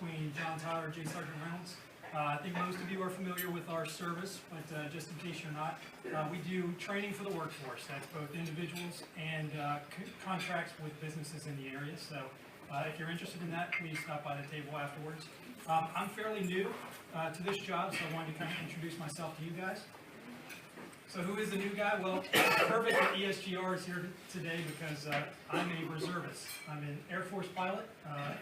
between John Tyler and J. Sergeant Reynolds. I think most of you are familiar with our service, but just in case you're not, we do training for the workforce. That's both individuals and contracts with businesses in the area. So if you're interested in that, please stop by the table afterwards. I'm fairly new to this job, so I wanted to kind of introduce myself to you guys. So who is the new guy? Well, perfect that ESGR is here today because I'm a reservist. I'm an Air Force pilot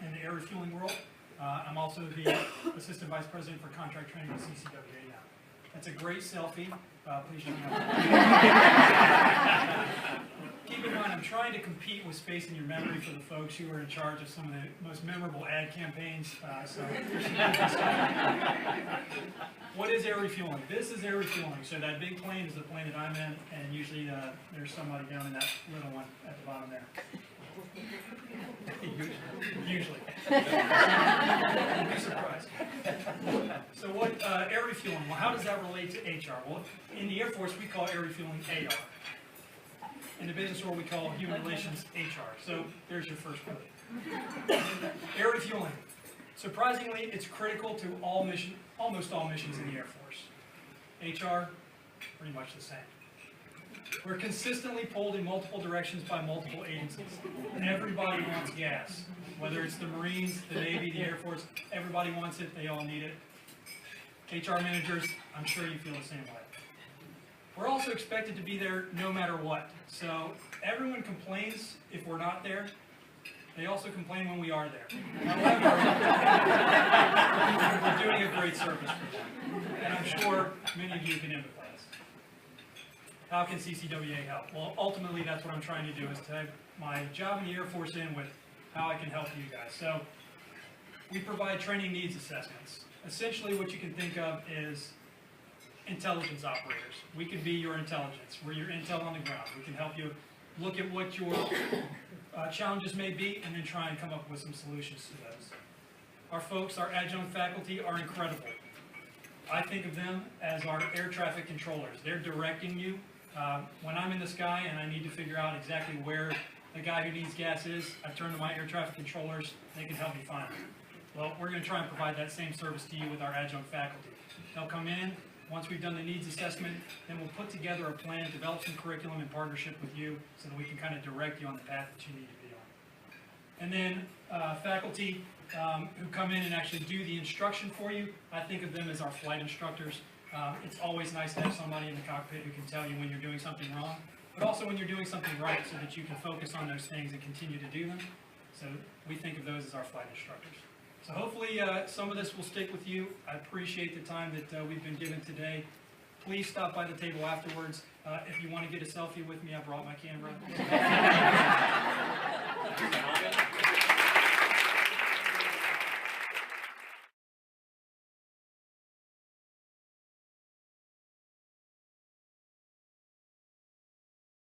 in the air refueling world. I'm also the Assistant Vice President for Contract Training at CCWA now. That's a great selfie. Please join me. Keep in mind, I'm trying to compete with space in your memory for the folks who are in charge of some of the most memorable ad campaigns. What is air refueling? This is air refueling. So that big plane is the plane that I'm in, and usually there's somebody down in that little one at the bottom there. Usually. You'd be surprised. So what, air refueling, well, how does that relate to HR? Well, in the Air Force, we call air refueling AR. In the business world, we call human relations HR. So there's your first bullet. Air refueling. Surprisingly, it's critical to almost all missions in the Air Force. HR, pretty much the same. We're consistently pulled in multiple directions by multiple agencies. Everybody wants gas. Whether it's the Marines, the Navy, the Air Force, everybody wants it, they all need it. HR managers, I'm sure you feel the same way. We're also expected to be there no matter what. So everyone complains if we're not there. They also complain when we are there. However, we're doing a great service for them. And I'm sure many of you can empathize. How can CCWA help? Well, ultimately, that's what I'm trying to do, is to have my job in the Air Force in with how I can help you guys. So we provide training needs assessments. Essentially, what you can think of is intelligence operators. We could be your intelligence. We're your intel on the ground. We can help you look at what your challenges may be and then try and come up with some solutions to those. Our folks, our adjunct faculty, are incredible. I think of them as our air traffic controllers. They're directing you. When I'm in the sky and I need to figure out exactly where the guy who needs gas is, I turn to my air traffic controllers. They can help me find it. Well, we're going to try and provide that same service to you with our adjunct faculty. They'll come in. Once we've done the needs assessment, then we'll put together a plan, develop some curriculum in partnership with you so that we can kind of direct you on the path that you need to be on. And then faculty who come in and actually do the instruction for you, I think of them as our flight instructors. It's always nice to have somebody in the cockpit who can tell you when you're doing something wrong, but also when you're doing something right so that you can focus on those things and continue to do them. So we think of those as our flight instructors. So hopefully some of this will stick with you. I appreciate the time that we've been given today. Please stop by the table afterwards. If you want to get a selfie with me, I brought my camera.